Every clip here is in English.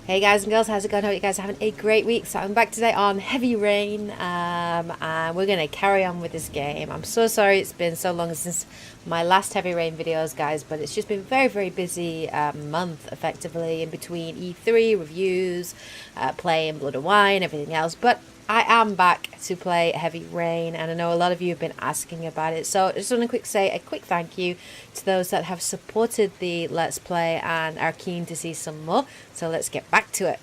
Hey guys and girls, how's it going? Hope you guys are having a great week. So I'm back today on Heavy Rain, and we're going to carry on with this game. I'm so sorry it's been so long since my last Heavy Rain videos, guys, but it's just been very busy month, effectively, in between E3, reviews, playing Blood and Wine, everything else. But I am back to play Heavy Rain, and I know a lot of you have been asking about it. So I just want to say a quick thank you to those that have supported the Let's Play and are keen to see some more. So let's get back to it.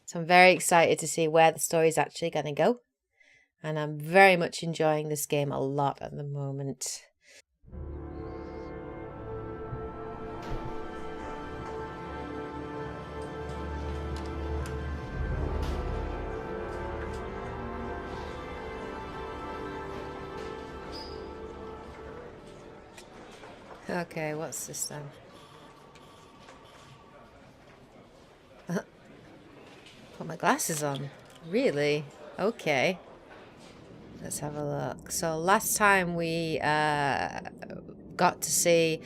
So I'm very excited to see where the story is actually going to go. And I'm very much enjoying this game a lot at the moment. Okay, what's this then? Put my glasses on. Really? Okay. Let's have a look. So last time we got to see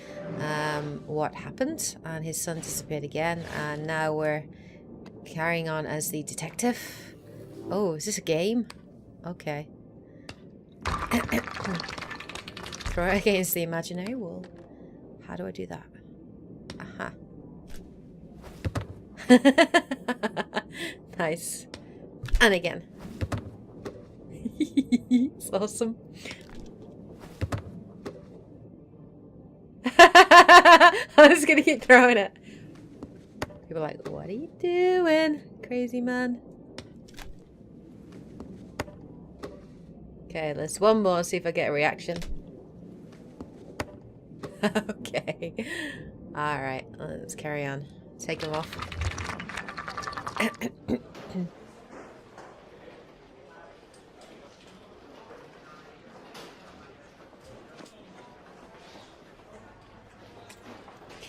what happened, and his son disappeared again, and now we're carrying on as the detective. Oh, is this a game? Okay. Throw it against the imaginary wall. How do I do that? Aha. Nice. And again. It's awesome. I'm just gonna keep throwing it. People are like, what are you doing, crazy man? Okay, let's one more, see if I get a reaction. Okay. Alright, let's carry on. Take them off.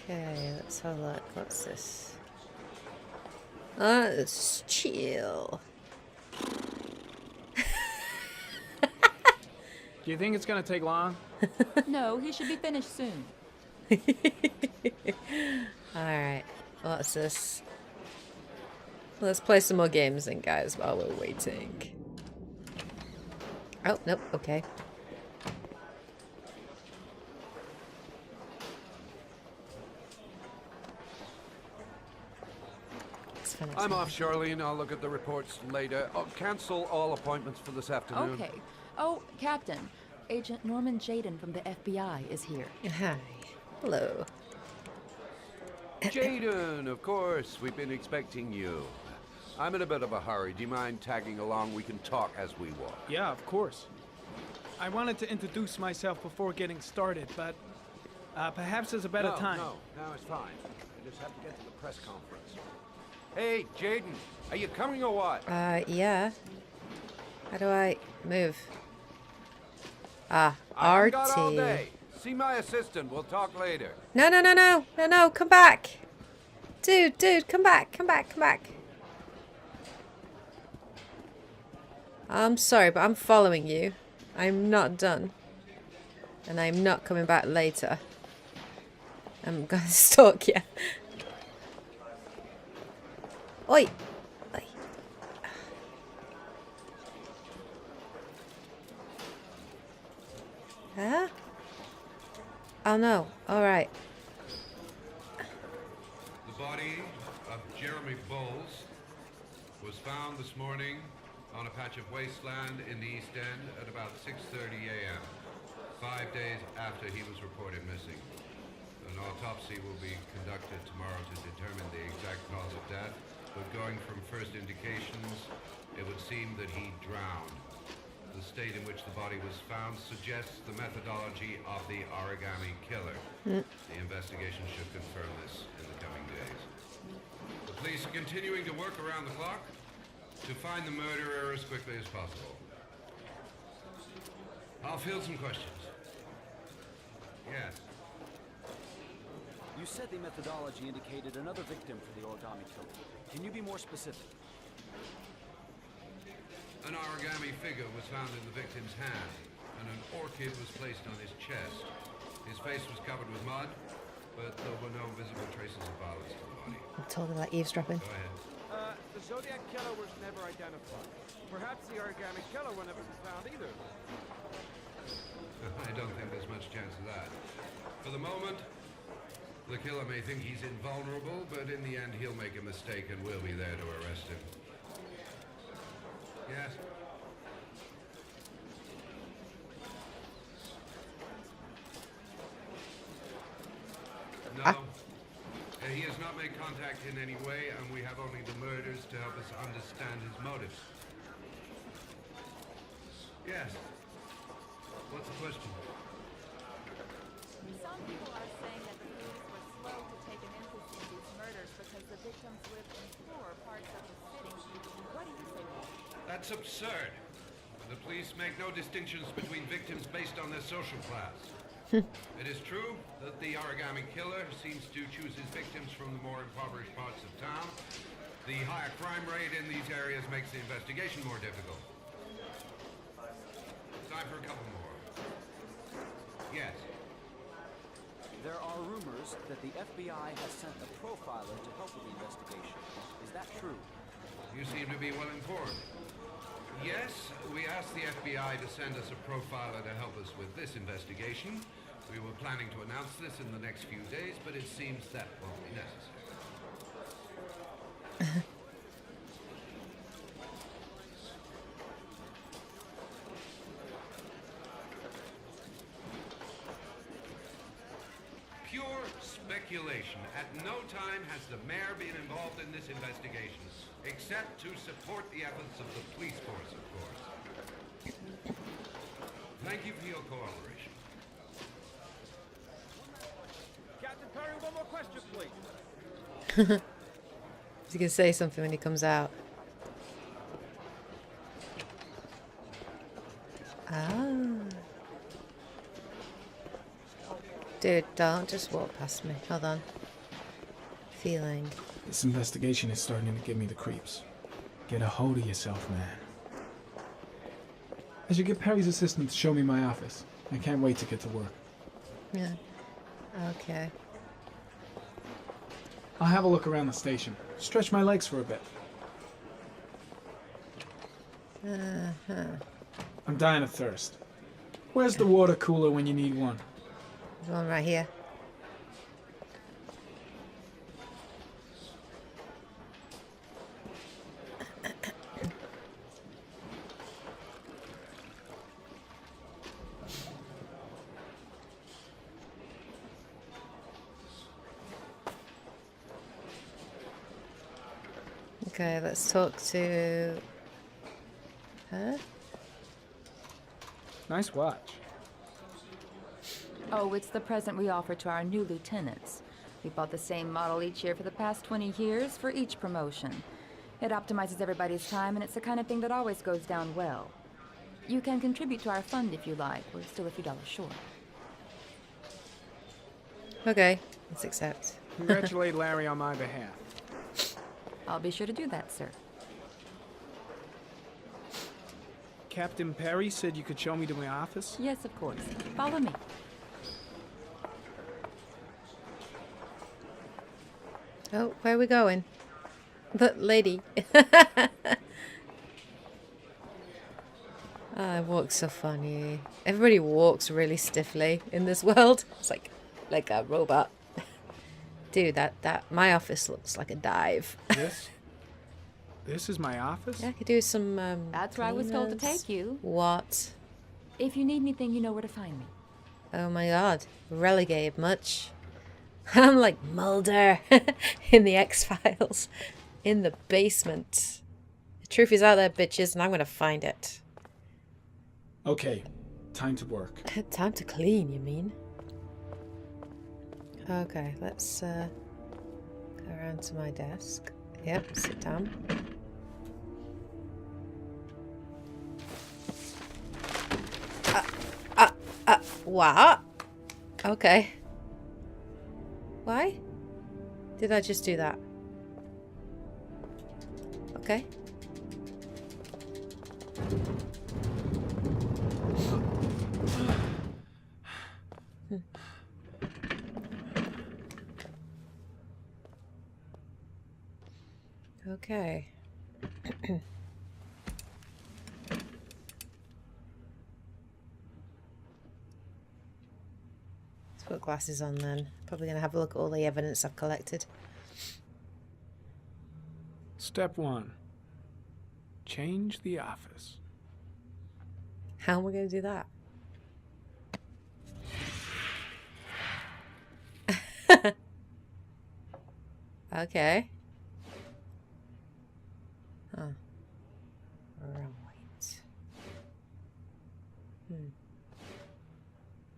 Okay, let's have a look. What's this? Let's chill. Do you think it's gonna take long? No, he should be finished soon. Alright, what's this? Let's play some more games then, guys, while we're waiting. Oh, nope, okay. I'm off, Charlene. I'll look at the reports later. Oh, cancel all appointments for this afternoon. Okay. Oh, Captain. Agent Norman Jaden from the FBI is here. Hi. Hello. Jaden, of course. We've been expecting you. I'm in a bit of a hurry. Do you mind tagging along? We can talk as we walk. Yeah, of course. I wanted to introduce myself before getting started, but perhaps there's a better time. No, it's fine. I just have to get to the press conference. Hey, Jaden, are you coming or what? Yeah. How do I move? Ah, I've RT. got all day. See my assistant. We'll talk later. No, come back. Dude, come back. I'm sorry, but I'm following you. I'm not done. And I'm not coming back later. I'm gonna stalk you. Oi! Oi. Huh? Oh no. Alright. The body of Jeremy Bowles was found this morning on a patch of wasteland in the East End at about 6:30 a.m., 5 days after he was reported missing. An autopsy will be conducted tomorrow to determine the exact cause of death, but going from first indications, it would seem that he drowned. The state in which the body was found suggests the methodology of the origami killer. The investigation should confirm this in the coming days. The police are continuing to work around the clock to find the murderer as quickly as possible. I'll field some questions. Yes. You said the methodology indicated another victim for the origami killer. Can you be more specific? An origami figure was found in the victim's hand, and an orchid was placed on his chest. His face was covered with mud, but there were no visible traces of violence to the body. totally like eavesdropping. Go ahead. The Zodiac killer was never identified. Perhaps the origami killer will never be found either. I don't think there's much chance of that. For the moment, the killer may think he's invulnerable, but in the end he'll make a mistake and we'll be there to arrest him. Yes? No. He has not made contact in any way, and we have only the murders to help us understand his motives. Yes. What's the question? Some people are saying that the police were slow to take an interest in these murders because the victims lived in poorer parts of the city. What do you say to that? That's absurd. The police make no distinctions between victims based on their social class. It is true that the origami killer seems to choose his victims from the more impoverished parts of town. The higher crime rate in these areas makes the investigation more difficult. Time for a couple more. Yes. There are rumors that the FBI has sent a profiler to help with the investigation. Is that true? You seem to be well informed. Yes, we asked the FBI to send us a profiler to help us with this investigation. We were planning to announce this in the next few days, but it seems that won't be necessary. Pure speculation. At no time has the mayor been involved in this investigation, except to support the efforts of the police force, of course. Thank you for your cooperation. Captain Perry, one more question, please. He's gonna say something when he comes out. Ah. Dude, don't just walk past me. Hold on. Feeling. This investigation is starting to give me the creeps. Get a hold of yourself, man. I should get Perry's assistant to show me my office. I can't wait to get to work. Yeah. Okay. I'll have a look around the station. Stretch my legs for a bit. I'm dying of thirst. Where's the water cooler when you need one? There's one right here. Okay, let's talk to her. Nice watch. Oh, it's the present we offer to our new lieutenants. We bought the same model each year for the past 20 years for each promotion. It optimizes everybody's time, and it's the kind of thing that always goes down well. You can contribute to our fund if you like. We're still a few dollars short. Okay, let's accept. Congratulate Larry on my behalf. I'll be sure to do that, sir. Captain Perry said you could show me to my office. Yes, of course. Follow me. Oh, where are we going? The lady. I walk so funny. Everybody walks really stiffly in this world. It's like a robot. Dude, that my office looks like a dive. This is my office? Yeah, I could do some That's where I was told to cleaners. take you. What? If you need anything, you know where to find me. Oh my god. Relegated much? I'm like Mulder in the X-Files. In the basement. The truth is out there, bitches, and I'm gonna find it. Okay, time to work. Time to clean, you mean? Okay, let's go around to my desk. Yep, sit down. What? Okay. Why? Did I just do that? Okay. Okay. Let's put glasses on then. Probably going to have a look at all the evidence I've collected. Step 1. Change the office. How am I going to do that? Okay. Huh. Right.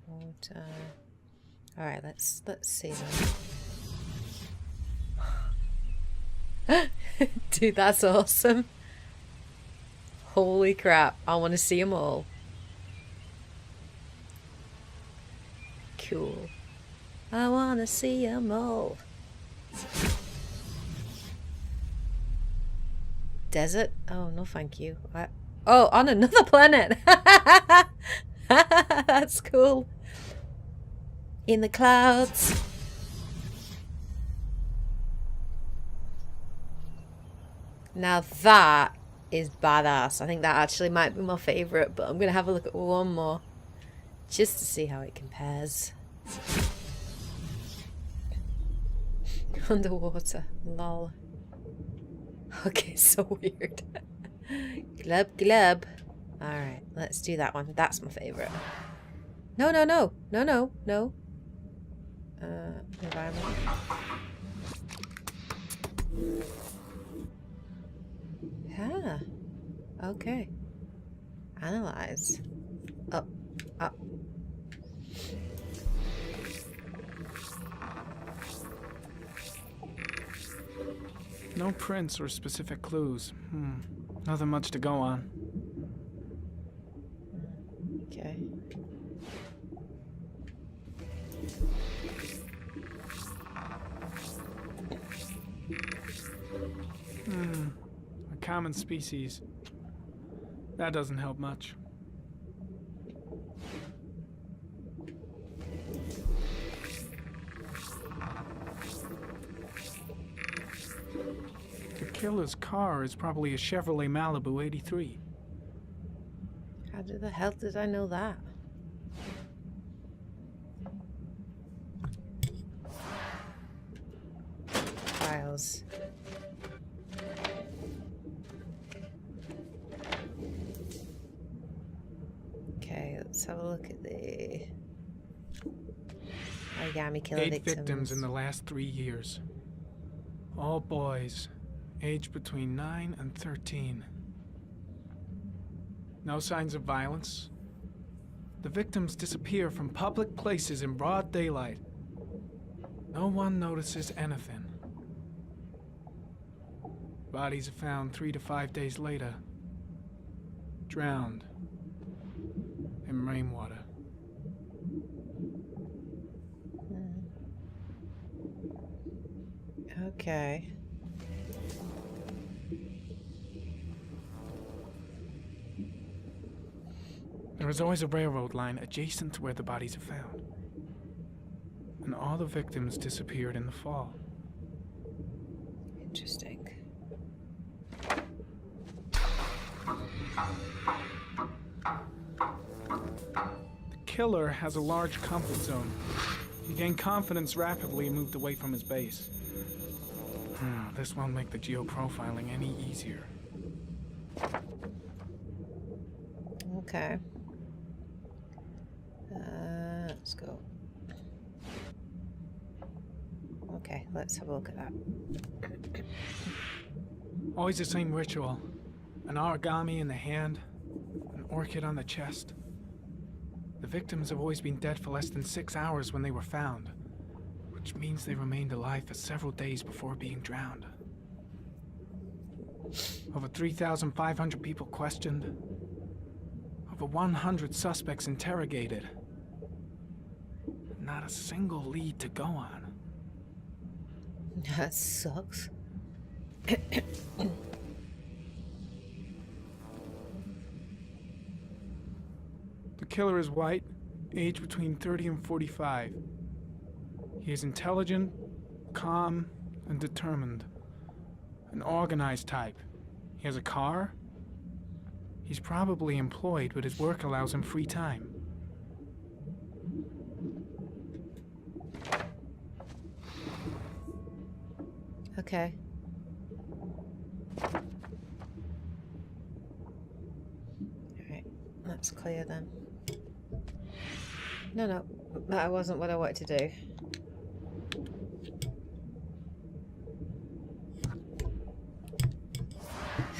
What, alright, let's see then. Dude, that's awesome. Holy crap, I want to see them all. Cool. I want to see them all. Desert? Oh, no thank you. Oh, on another planet! That's cool. In the clouds. Now that is badass. I think that actually might be my favourite, but I'm going to have a look at one more. Just to see how it compares. Underwater. Lol. Okay, so weird. Glub glub. Alright, let's do that one. That's my favourite. No, no, no. No, no, no. Environment. Ah. Okay. Analyze. Up. Up. No prints or specific clues. Nothing much to go on. Okay. A common species. That doesn't help much. The killer's car is probably a Chevrolet Malibu 83. How the hell did I know that? Files. Okay, let's have a look at the origami killer 8 victims in the last 3 years. All boys, aged between 9 and 13. No signs of violence. The victims disappear from public places in broad daylight. No one notices anything. Bodies are found 3 to 5 days later. Drowned in rainwater. Okay. There is always a railroad line adjacent to where the bodies are found. And all the victims disappeared in the fall. Interesting. The killer has a large comfort zone. He gained confidence rapidly and moved away from his base. This won't make the geoprofiling any easier. Okay. Let's go. Okay, let's have a look at that. Always the same ritual. An origami in the hand, an orchid on the chest. The victims have always been dead for less than 6 hours when they were found, which means they remained alive for several days before being drowned. Over 3,500 people questioned. Over 100 suspects interrogated. Not a single lead to go on. That sucks. The killer is white, aged between 30 and 45. He is intelligent, calm, and determined. An organized type. He has a car. He's probably employed, but his work allows him free time. Okay. Alright, that's clear then. No, that wasn't what I wanted to do.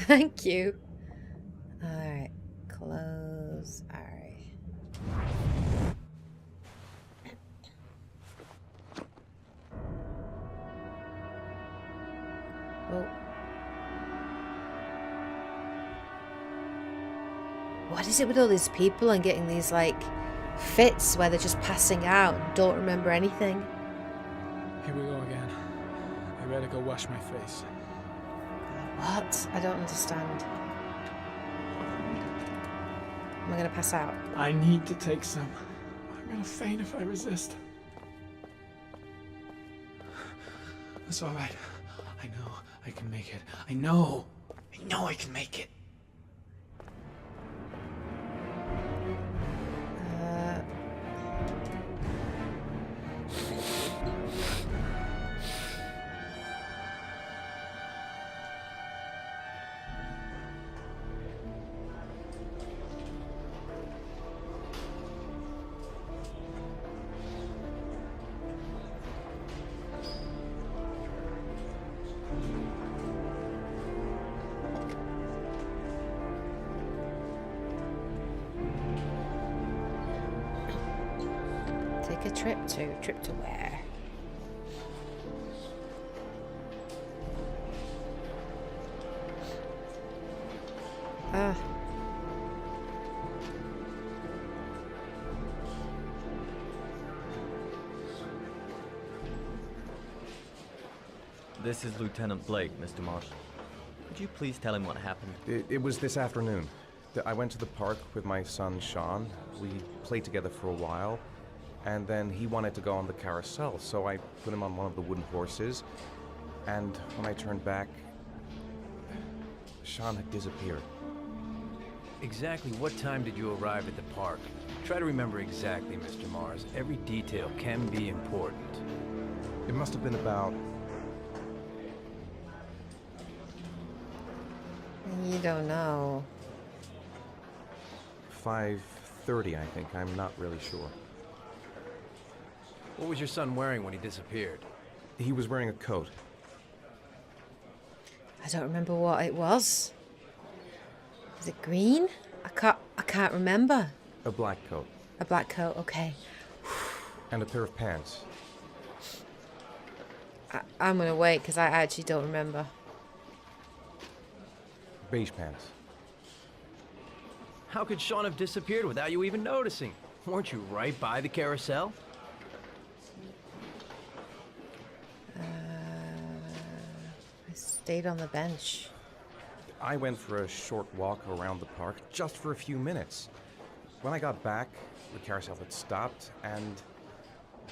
Thank you. Alright, close. Alright. Oh. What is it with all these people and getting these, like, fits where they're just passing out and don't remember anything? Here we go again. I better go wash my face. What? I don't understand. Am I gonna pass out? I need to take some. I'm gonna faint if I resist. That's all right. I know I can make it. I know I can make it. Take a trip to where? This is Lieutenant Blake, Mr. Marsh. Could you please tell him what happened? It was this afternoon. I went to the park with my son, Sean. We played together for a while, and then he wanted to go on the carousel, so I put him on one of the wooden horses, and when I turned back, Sean had disappeared. Exactly what time did you arrive at the park? Try to remember exactly, Mr. Mars. Every detail can be important. It must have been about... You don't know. 5:30, I think. I'm not really sure. What was your son wearing when he disappeared? He was wearing a coat. I don't remember what it was. Is it green? I can't remember. A black coat. A black coat, okay. And a pair of pants. I'm gonna wait because I actually don't remember. Beige pants. How could Sean have disappeared without you even noticing? Weren't you right by the carousel? I stayed on the bench. I went for a short walk around the park, just for a few minutes. When I got back, the carousel had stopped, and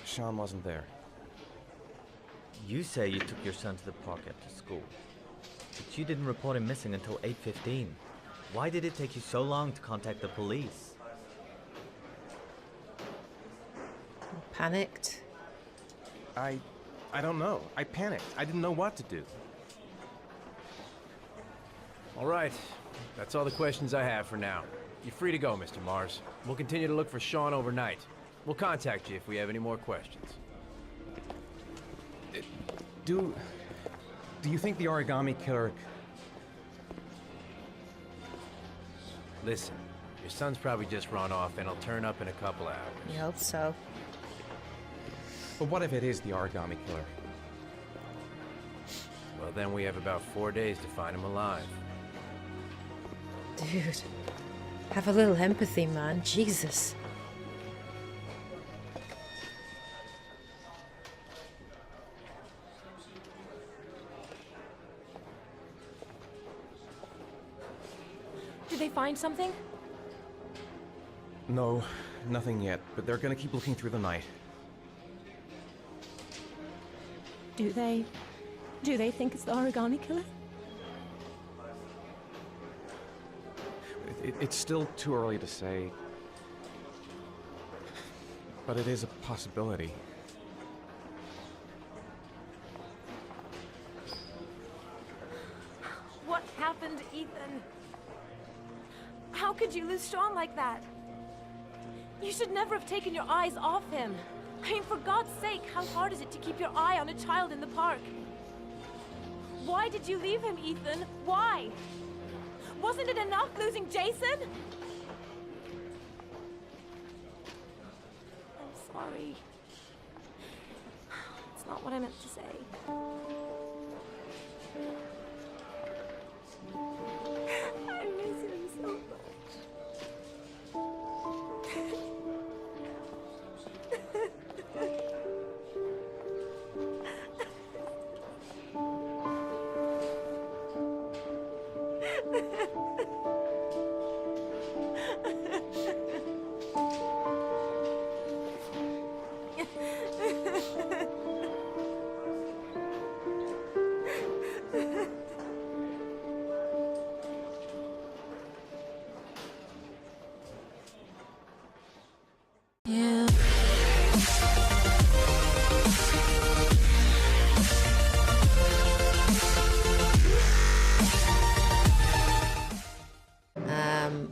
Sean wasn't there. You say you took your son to the park after school, but you didn't report him missing until 8:15. Why did it take you so long to contact the police? Panicked. I don't know. I panicked. I didn't know what to do. All right. That's all the questions I have for now. You're free to go, Mr. Mars. We'll continue to look for Sean overnight. We'll contact you if we have any more questions. Do you think the origami killer... Listen, your son's probably just run off and he'll turn up in a couple hours. You hope so. But what if it is the origami killer? Well, then we have about 4 days to find him alive. Dude, have a little empathy, man. Jesus. Did they find something? No, nothing yet, but they're gonna keep looking through the night. Do they think it's the origami killer? It's still too early to say, but it is a possibility. What happened, Ethan? How could you lose Sean like that? You should never have taken your eyes off him. I mean, for God's sake, how hard is it to keep your eye on a child in the park? Why did you leave him, Ethan? Why? Wasn't it enough losing Jason? I'm sorry. It's not what I meant to say. I miss him so much.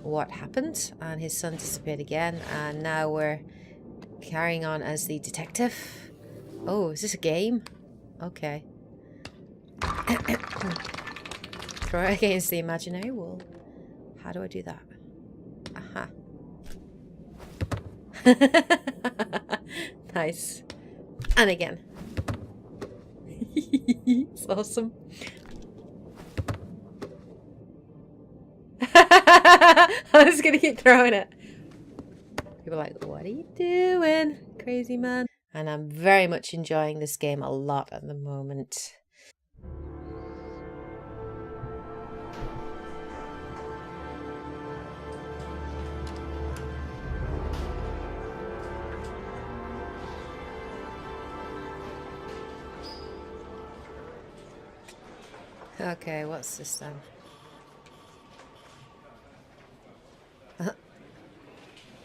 What happened, and his son disappeared again, and now we're carrying on as the detective. Oh, is this a game? Okay. Throw it against the imaginary wall. How do I do that? Aha. Nice. And again. It's awesome. I'm just gonna keep throwing it. People are like, what are you doing, crazy man? And I'm very much enjoying this game a lot at the moment. Okay, what's this then?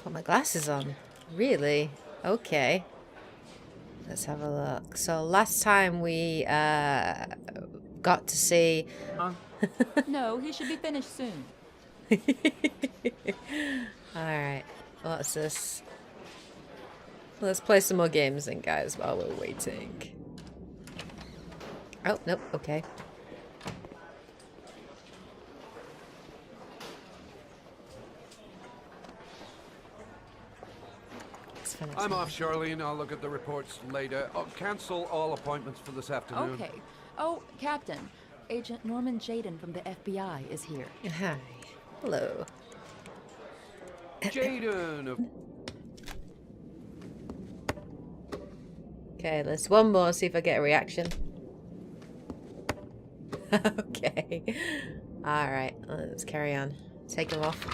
Put my glasses on. Really? Okay. Let's have a look. So last time we got to see... No, he should be finished soon. Alright. What's this? Let's play some more games then, guys, while we're waiting. Oh, nope. Okay. I'm off, Charlene. I'll look at the reports later. Oh, cancel all appointments for this afternoon. Okay. Oh, Captain. Agent Norman Jaden from the FBI is here. Hi. Hello. Jaden! Okay, let's one more, see if I get a reaction. Okay. Alright, let's carry on. Take them off.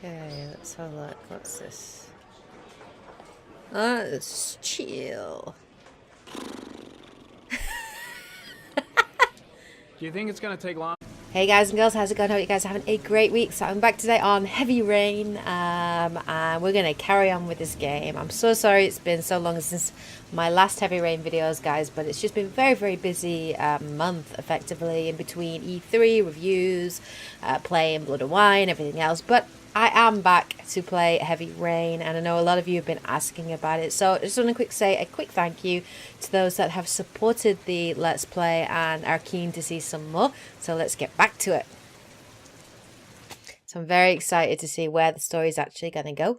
Okay, let's have a look. What's this? It's chill. Do you think it's gonna take long? Hey guys and girls, how's it going? I hope you guys are having a great week. So I'm back today on Heavy Rain, and we're going to carry on with this game. I'm so sorry it's been so long since my last Heavy Rain videos, guys, but it's just been very, very busy month, effectively, in between E3, reviews, playing Blood and Wine, everything else. But I am back to play Heavy Rain, and I know a lot of you have been asking about it. So I just want to say a quick thank you to those that have supported the Let's Play and are keen to see some more. So let's get back to it. So I'm very excited to see where the story is actually going to go.